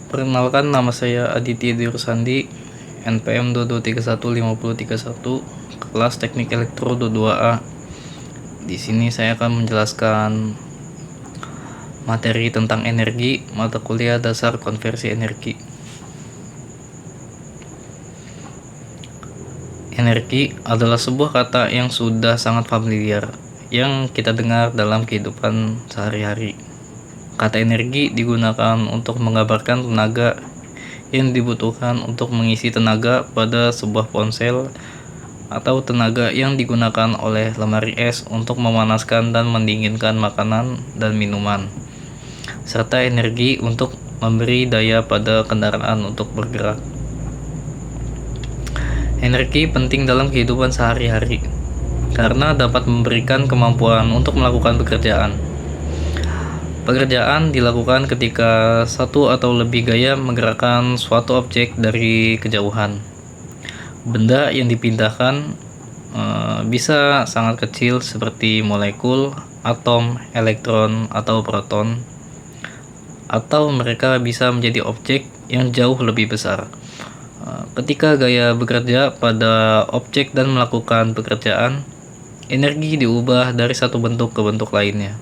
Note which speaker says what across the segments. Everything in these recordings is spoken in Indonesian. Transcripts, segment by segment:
Speaker 1: Perkenalkan, nama saya Aditya Dirsandi, NPM 22315031, kelas Teknik Elektro 22A. Di sini saya akan menjelaskan materi tentang energi, mata kuliah dasar konversi energi. Energi adalah sebuah kata yang sudah sangat familiar, yang kita dengar dalam kehidupan sehari-hari. Kata energi digunakan untuk menggambarkan tenaga yang dibutuhkan untuk mengisi tenaga pada sebuah ponsel, atau tenaga yang digunakan oleh lemari es untuk memanaskan dan mendinginkan makanan dan minuman, serta energi untuk memberi daya pada kendaraan untuk bergerak. Energi penting dalam kehidupan sehari-hari karena dapat memberikan kemampuan untuk melakukan pekerjaan. Pekerjaan dilakukan ketika satu atau lebih gaya menggerakkan suatu objek dari kejauhan. Benda yang dipindahkan bisa sangat kecil seperti molekul, atom, elektron, atau proton, atau mereka bisa menjadi objek yang jauh lebih besar. Ketika gaya bekerja pada objek dan melakukan pekerjaan, energi diubah dari satu bentuk ke bentuk lainnya.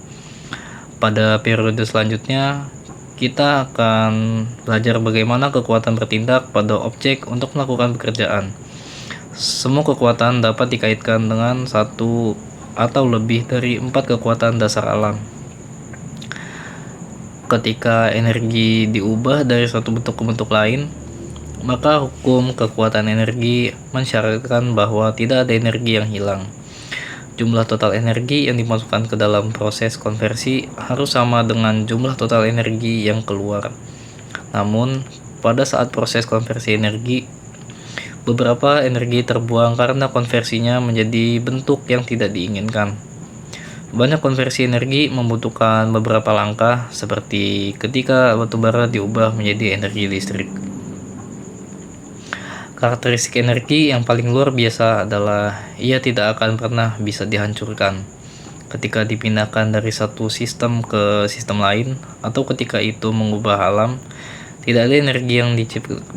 Speaker 1: Pada periode selanjutnya, kita akan belajar bagaimana kekuatan bertindak pada objek untuk melakukan pekerjaan. Semua kekuatan dapat dikaitkan dengan satu atau lebih dari 4 kekuatan dasar alam. Ketika energi diubah dari satu bentuk ke bentuk lain, maka hukum kekuatan energi mensyaratkan bahwa tidak ada energi yang hilang. Jumlah total energi yang dimasukkan ke dalam proses konversi harus sama dengan jumlah total energi yang keluar. Namun, pada saat proses konversi energi, beberapa energi terbuang karena konversinya menjadi bentuk yang tidak diinginkan. Banyak konversi energi membutuhkan beberapa langkah, seperti ketika batubara diubah menjadi energi listrik. Karakteristik energi yang paling luar biasa adalah ia tidak akan pernah bisa dihancurkan ketika dipindahkan dari satu sistem ke sistem lain, atau ketika itu mengubah alam. Tidak ada energi yang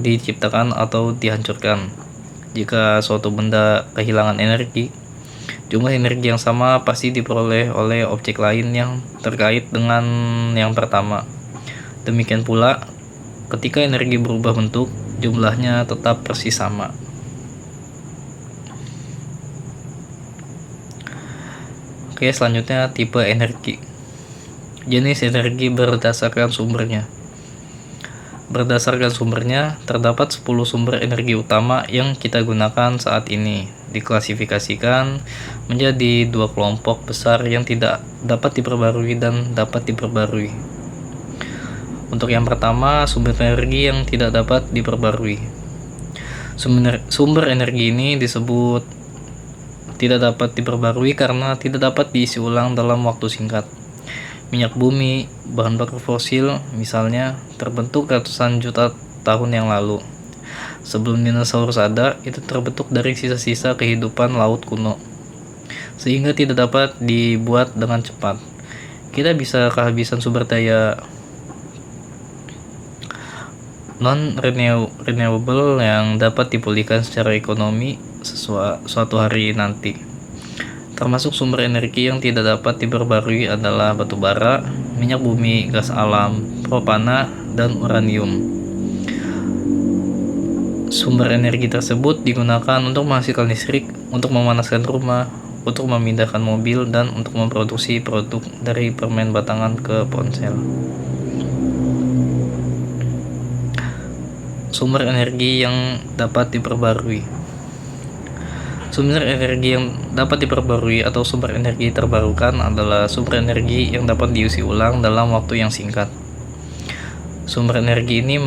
Speaker 1: diciptakan atau dihancurkan. Jika suatu benda kehilangan energi, jumlah energi yang sama pasti diperoleh oleh objek lain yang terkait dengan yang pertama. Demikian pula, ketika energi berubah bentuk, jumlahnya tetap persis sama. Oke, selanjutnya tipe energi. Jenis energi berdasarkan sumbernya. Berdasarkan sumbernya, terdapat 10 sumber energi utama yang kita gunakan saat ini. Diklasifikasikan menjadi 2 kelompok besar yang tidak dapat diperbarui dan dapat diperbarui. Untuk yang pertama, sumber energi yang tidak dapat diperbarui. Sumber energi ini disebut tidak dapat diperbarui karena tidak dapat diisi ulang dalam waktu singkat. Minyak bumi, bahan bakar fosil misalnya, terbentuk ratusan juta tahun yang lalu. Sebelum dinosaurus ada, itu terbentuk dari sisa-sisa kehidupan laut kuno, sehingga tidak dapat dibuat dengan cepat. Kita bisa kehabisan sumber daya non-renewable yang dapat dipulihkan secara ekonomi suatu hari nanti. Termasuk sumber energi yang tidak dapat diperbarui adalah batu bara, minyak bumi, gas alam, propana, dan uranium. Sumber energi tersebut digunakan untuk menghasilkan listrik, untuk memanaskan rumah, untuk memindahkan mobil, dan untuk memproduksi produk dari permen batangan ke ponsel. Sumber energi yang dapat diperbarui. Sumber energi yang dapat diperbarui atau sumber energi terbarukan adalah sumber energi yang dapat diisi ulang dalam waktu yang singkat. Sumber energi ini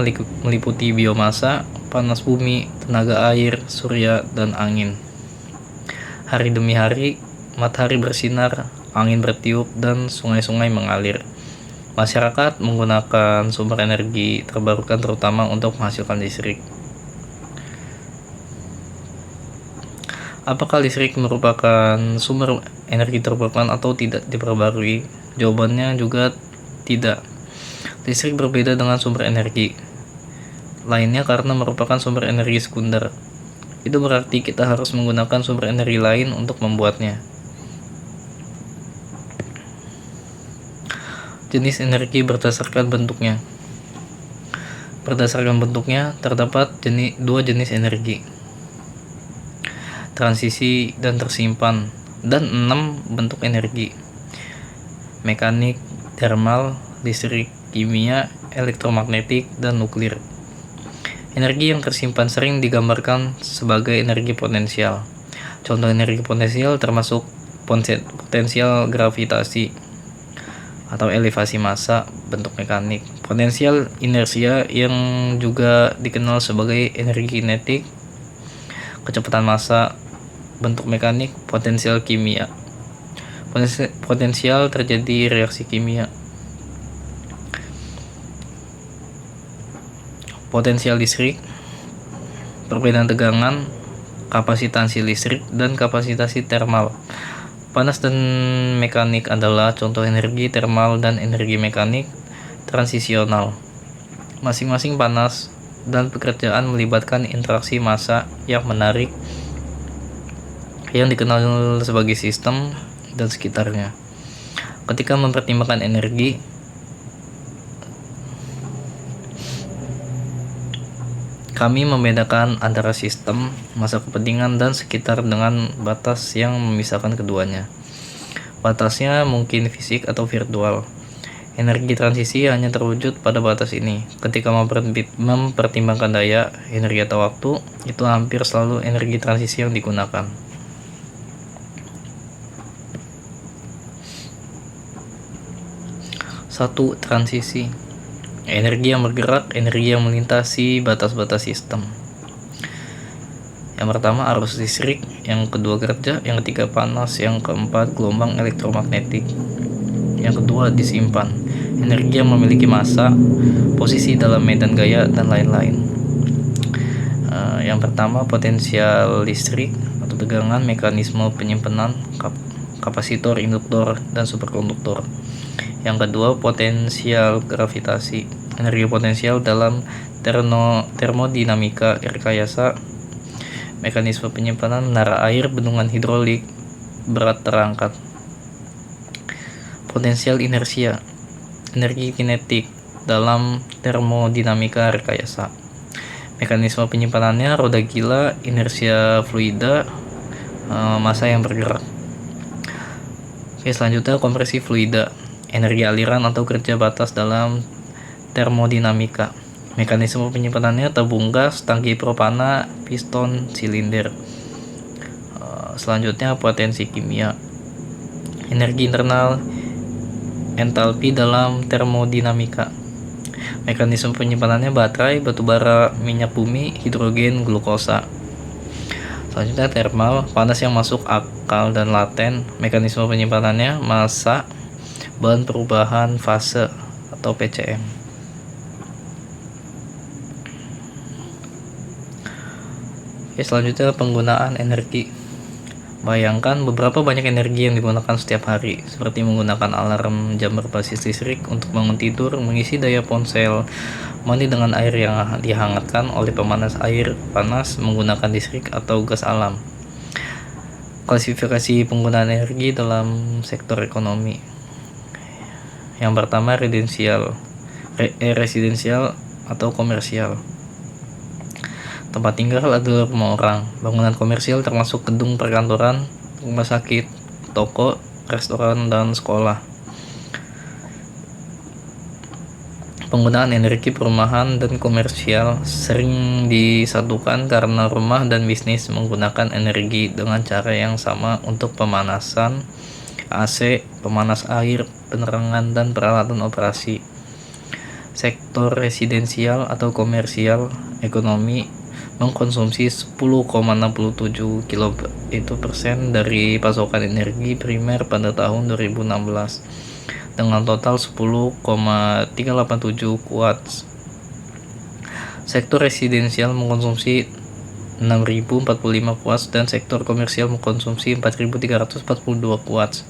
Speaker 1: meliputi biomasa, panas bumi, tenaga air, surya, dan angin. Hari demi hari, matahari bersinar, angin bertiup, dan sungai-sungai mengalir. Masyarakat menggunakan sumber energi terbarukan terutama untuk menghasilkan listrik. Apakah listrik merupakan sumber energi terbarukan atau tidak diperbarui? Jawabannya juga tidak. Listrik berbeda dengan sumber energi. lainnya karena merupakan sumber energi sekunder. Itu berarti kita harus menggunakan sumber energi lain untuk membuatnya. Jenis energi berdasarkan bentuknya. Berdasarkan bentuknya terdapat dua jenis energi, transisi dan tersimpan, dan 6 bentuk energi: mekanik, termal, listrik, kimia, elektromagnetik, dan nuklir. Energi yang tersimpan sering digambarkan sebagai energi potensial. Contoh energi potensial termasuk potensial gravitasi atau elevasi massa bentuk mekanik, potensial inersia yang juga dikenal sebagai energi kinetik, kecepatan massa bentuk mekanik, potensial kimia, potensial terjadi reaksi kimia, potensial listrik, perbedaan tegangan, kapasitansi listrik, dan kapasitansi termal. Panas dan mekanik adalah contoh energi termal dan energi mekanik transisional. Masing-masing panas dan pekerjaan melibatkan interaksi massa yang menarik yang dikenal sebagai sistem dan sekitarnya. Ketika mempertimbangkan energi, kami membedakan antara sistem, masa kepentingan, dan sekitar dengan batas yang memisahkan keduanya. Batasnya mungkin fisik atau virtual. Energi transisi hanya terwujud pada batas ini. Ketika mempertimbangkan daya, energi atau waktu, itu hampir selalu energi transisi yang digunakan. Satu, transisi. Energi yang bergerak, energi yang melintasi batas-batas sistem. Yang pertama arus listrik, yang kedua kerja, yang ketiga panas, yang keempat gelombang elektromagnetik, yang kedua disimpan, energi yang memiliki massa, posisi dalam medan gaya, dan lain-lain. Yang pertama potensial listrik atau tegangan, mekanisme penyimpanan, kapasitor, induktor, dan superkonduktor. Yang kedua potensial gravitasi, energi potensial dalam termodinamika rekayasa, mekanisme penyimpanan, menara air, bendungan hidrolik, berat terangkat. Potensial inersia, energi kinetik dalam termodinamika rekayasa, mekanisme penyimpanannya, roda gila, inersia fluida, massa yang bergerak. Oke, selanjutnya kompresi fluida, energi aliran atau kerja batas dalam termodinamika, mekanisme penyimpanannya tabung gas, tangki propana, piston, silinder. Selanjutnya potensi kimia, energi internal, entalpi dalam termodinamika, mekanisme penyimpanannya baterai, batu bara, minyak bumi, hidrogen, glukosa. Selanjutnya termal, panas yang masuk akal dan laten, mekanisme penyimpanannya massa, bahan perubahan fase atau PCM. Oke, selanjutnya penggunaan energi. Bayangkan beberapa banyak energi yang digunakan setiap hari, seperti menggunakan alarm jam berbasis listrik untuk bangun tidur, mengisi daya ponsel, mandi dengan air yang dihangatkan oleh pemanas air panas, menggunakan listrik atau gas alam. Klasifikasi penggunaan energi dalam sektor ekonomi. Yang pertama residensial atau komersial. Tempat tinggal adalah rumah orang. Bangunan komersial termasuk gedung perkantoran, rumah sakit, toko, restoran, dan sekolah. Penggunaan energi perumahan dan komersial sering disatukan karena rumah dan bisnis menggunakan energi dengan cara yang sama untuk pemanasan, AC, pemanas air, penerangan, dan peralatan operasi. Sektor residensial atau komersial ekonomi mengkonsumsi 10,67 kilo% dari pasokan energi primer pada tahun 2016 dengan total 10,387 watts. Sektor residensial mengkonsumsi 6.045 watts dan sektor komersial mengkonsumsi 4.342 watts.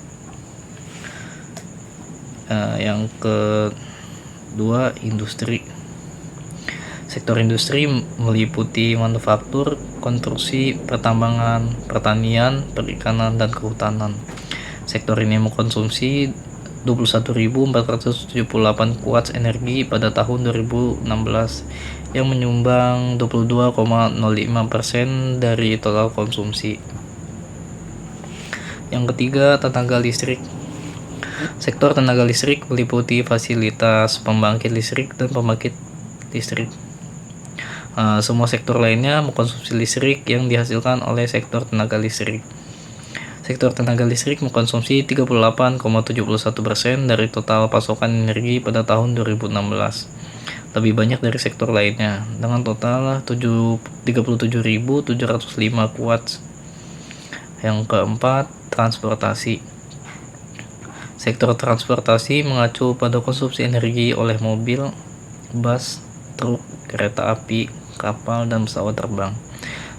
Speaker 1: Yang kedua, industri. Sektor industri meliputi manufaktur, konstruksi, pertambangan, pertanian, perikanan, dan kehutanan. Sektor ini mengkonsumsi 21.478 watts energi pada tahun 2016 yang menyumbang 22,05% dari total konsumsi. Yang ketiga, tenaga listrik. Sektor tenaga listrik meliputi fasilitas pembangkit listrik dan pembangkit listrik. Semua sektor lainnya mengkonsumsi listrik yang dihasilkan oleh sektor tenaga listrik. Sektor tenaga listrik mengkonsumsi 38,71% dari total pasokan energi pada tahun 2016. Lebih banyak dari sektor lainnya, dengan total 37.705 watts. Yang keempat, transportasi. Sektor transportasi mengacu pada konsumsi energi oleh mobil, bus, truk, kereta api, kapal, dan pesawat terbang.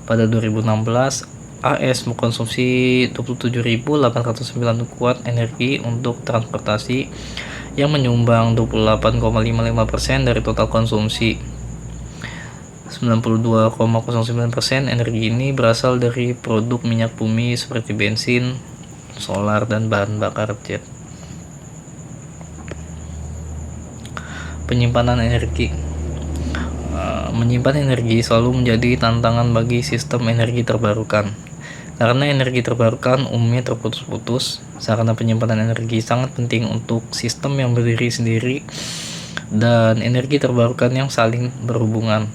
Speaker 1: Pada 2016, AS mengkonsumsi 27.809 watt energi untuk transportasi yang menyumbang 28,55% dari total konsumsi. 92,09% energi ini berasal dari produk minyak bumi seperti bensin, solar, dan bahan bakar jet. Penyimpanan energi. Menyimpan energi selalu menjadi tantangan bagi sistem energi terbarukan. Karena energi terbarukan umumnya terputus-putus, sarana penyimpanan energi sangat penting untuk sistem yang berdiri sendiri dan energi terbarukan yang saling berhubungan.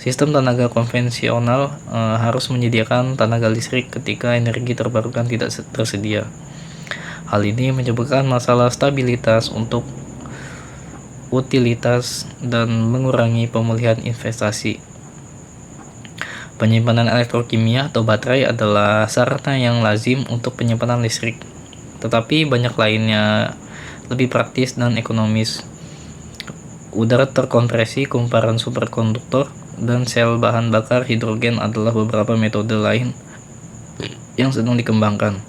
Speaker 1: Sistem tenaga konvensional harus menyediakan tenaga listrik ketika energi terbarukan tidak tersedia. Hal ini menyebabkan masalah stabilitas untuk utilitas dan mengurangi pemulihan investasi. Penyimpanan elektrokimia atau baterai adalah sarana yang lazim untuk penyimpanan listrik, tetapi banyak lainnya lebih praktis dan ekonomis. Udara terkompresi, kumparan superkonduktor, dan sel bahan bakar hidrogen adalah beberapa metode lain yang sedang dikembangkan.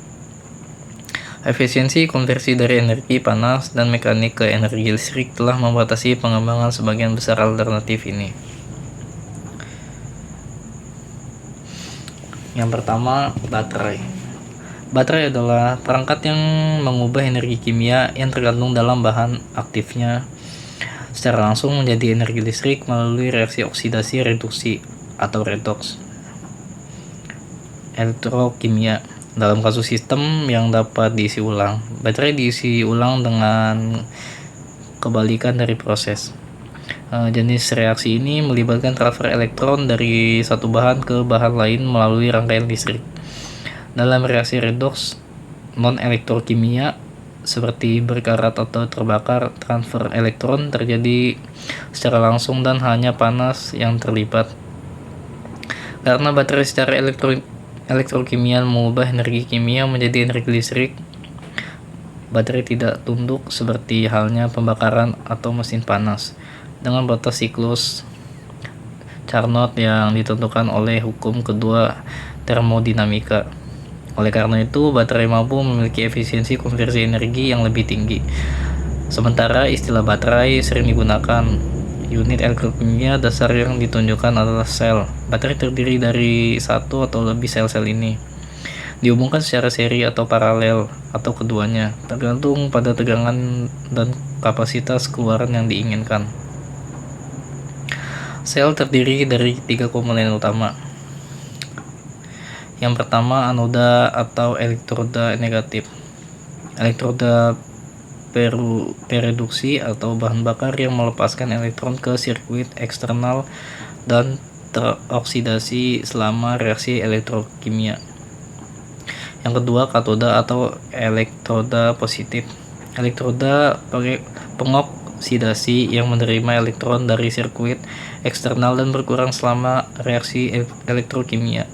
Speaker 1: Efisiensi konversi dari energi panas dan mekanik ke energi listrik telah membatasi pengembangan sebagian besar alternatif ini. Yang pertama, baterai. Baterai adalah perangkat yang mengubah energi kimia yang terkandung dalam bahan aktifnya secara langsung menjadi energi listrik melalui reaksi oksidasi reduksi atau redoks elektrokimia. Dalam kasus sistem yang dapat diisi ulang, baterai diisi ulang dengan kebalikan dari proses. Jenis reaksi ini melibatkan transfer elektron dari satu bahan ke bahan lain melalui rangkaian listrik. Dalam reaksi redoks non-elektrokimia seperti berkarat atau terbakar, transfer elektron terjadi secara langsung dan hanya panas yang terlibat. Karena baterai secara elektrokimia mengubah energi kimia menjadi energi listrik, baterai tidak tunduk seperti halnya pembakaran atau mesin panas dengan batas siklus Carnot yang ditentukan oleh hukum kedua termodinamika. Oleh karena itu, baterai mampu memiliki efisiensi konversi energi yang lebih tinggi. Sementara istilah baterai sering digunakan. Unit elektrokimia dasar yang ditunjukkan adalah sel. Baterai terdiri dari satu atau lebih sel-sel ini. Dihubungkan secara seri atau paralel, atau keduanya, tergantung pada tegangan dan kapasitas keluaran yang diinginkan. Sel terdiri dari 3 komponen utama. Yang pertama, anoda atau elektroda negatif. Elektroda pereduksi atau bahan bakar yang melepaskan elektron ke sirkuit eksternal dan teroksidasi selama reaksi elektrokimia. Yang kedua, katoda atau elektroda positif. Elektroda pengoksidasi yang menerima elektron dari sirkuit eksternal dan berkurang selama reaksi elektrokimia.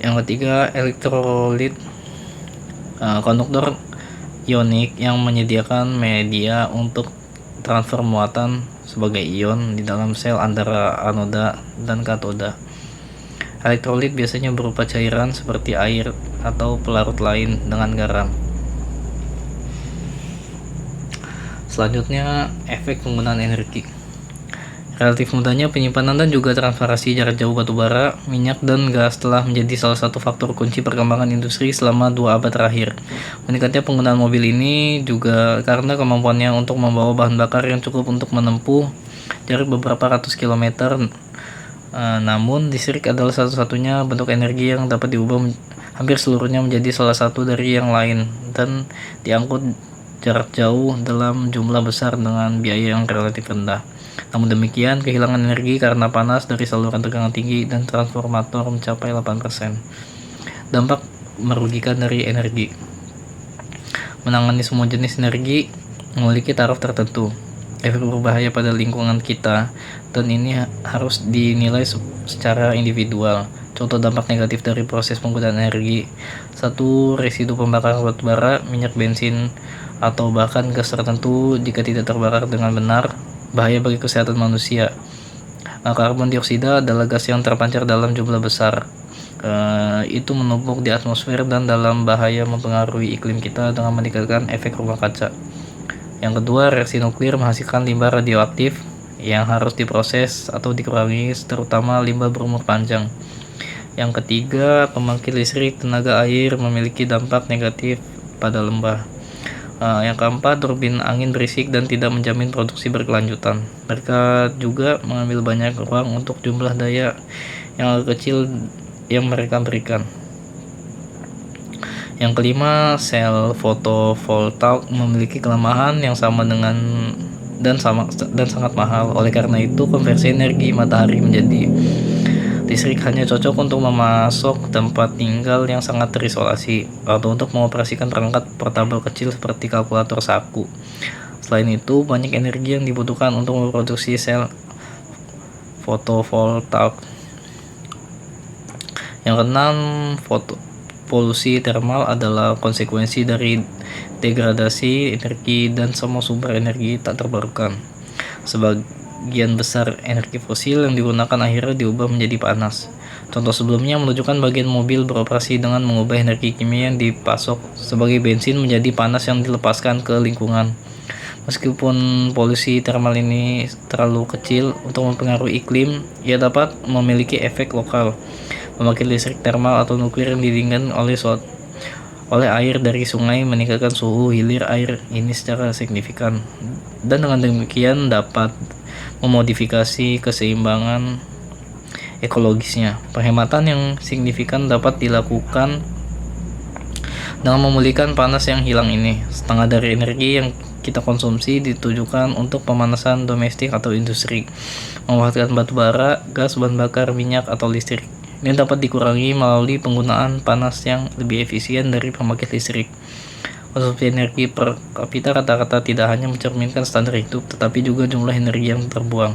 Speaker 1: Yang ketiga, elektrolit konduktor ionik yang menyediakan media untuk transfer muatan sebagai ion di dalam sel antara anoda dan katoda. Elektrolit biasanya berupa cairan seperti air atau pelarut lain dengan garam. Selanjutnya, efek penggunaan energi. Relatif mudahnya penyimpanan dan juga transferasi jarak jauh batu bara, minyak, dan gas telah menjadi salah satu faktor kunci perkembangan industri selama 2 abad terakhir. Meningkatnya penggunaan mobil ini juga karena kemampuannya untuk membawa bahan bakar yang cukup untuk menempuh jarak beberapa ratus kilometer. Namun, listrik adalah satu-satunya bentuk energi yang dapat diubah hampir seluruhnya menjadi salah satu dari yang lain dan diangkut jarak jauh dalam jumlah besar dengan biaya yang relatif rendah. Namun demikian, kehilangan energi karena panas dari saluran tegangan tinggi dan transformator mencapai 8%. Dampak merugikan dari energi. Menangani semua jenis energi memiliki taraf tertentu. Efek berbahaya pada lingkungan kita, dan ini harus dinilai secara individual. Contoh dampak negatif dari proses penggunaan energi: 1. Residu pembakaran batu bara, minyak, bensin, atau bahkan gas tertentu jika tidak terbakar dengan benar, bahaya bagi kesehatan manusia. Karbon dioksida adalah gas yang terpancar dalam jumlah besar. Itu menumpuk di atmosfer dan dalam bahaya mempengaruhi iklim kita dengan meningkatkan efek rumah kaca. Yang kedua, reaksi nuklir menghasilkan limbah radioaktif yang harus diproses atau dikurangi, terutama limbah berumur panjang. Yang ketiga, pembangkit listrik tenaga air memiliki dampak negatif pada lembah. Yang keempat, turbin angin berisik dan tidak menjamin produksi berkelanjutan. Mereka juga mengambil banyak ruang untuk jumlah daya yang agak kecil yang mereka berikan. Yang kelima, sel fotovoltaik memiliki kelemahan yang sama dengan dan sangat mahal. Oleh karena itu, konversi energi matahari menjadi listrik hanya cocok untuk memasok tempat tinggal yang sangat terisolasi atau untuk mengoperasikan perangkat portabel kecil seperti kalkulator saku. Selain itu, banyak energi yang dibutuhkan untuk memproduksi sel fotovoltaik. Yang keenam, polusi termal adalah konsekuensi dari degradasi energi dan semua sumber energi tak terbarukan. Sebagian besar energi fosil yang digunakan akhirnya diubah menjadi panas. Contoh sebelumnya menunjukkan bagian mobil beroperasi dengan mengubah energi kimia yang dipasok sebagai bensin menjadi panas yang dilepaskan ke lingkungan. Meskipun polusi termal ini terlalu kecil untuk mempengaruhi iklim, ia dapat memiliki efek lokal. Pembangkit listrik termal atau nuklir yang didinginkan oleh air dari sungai meningkatkan suhu hilir air ini secara signifikan, dan dengan demikian dapat memodifikasi keseimbangan ekologisnya. Penghematan yang signifikan dapat dilakukan dengan memulihkan panas yang hilang ini. Setengah dari energi yang kita konsumsi ditujukan untuk pemanasan domestik atau industri, memanfaatkan batu bara, gas, bahan bakar, minyak, atau listrik. Ini dapat dikurangi melalui penggunaan panas yang lebih efisien dari pembangkit listrik. Konsumsi energi per kapita rata-rata tidak hanya mencerminkan standar hidup, tetapi juga jumlah energi yang terbuang.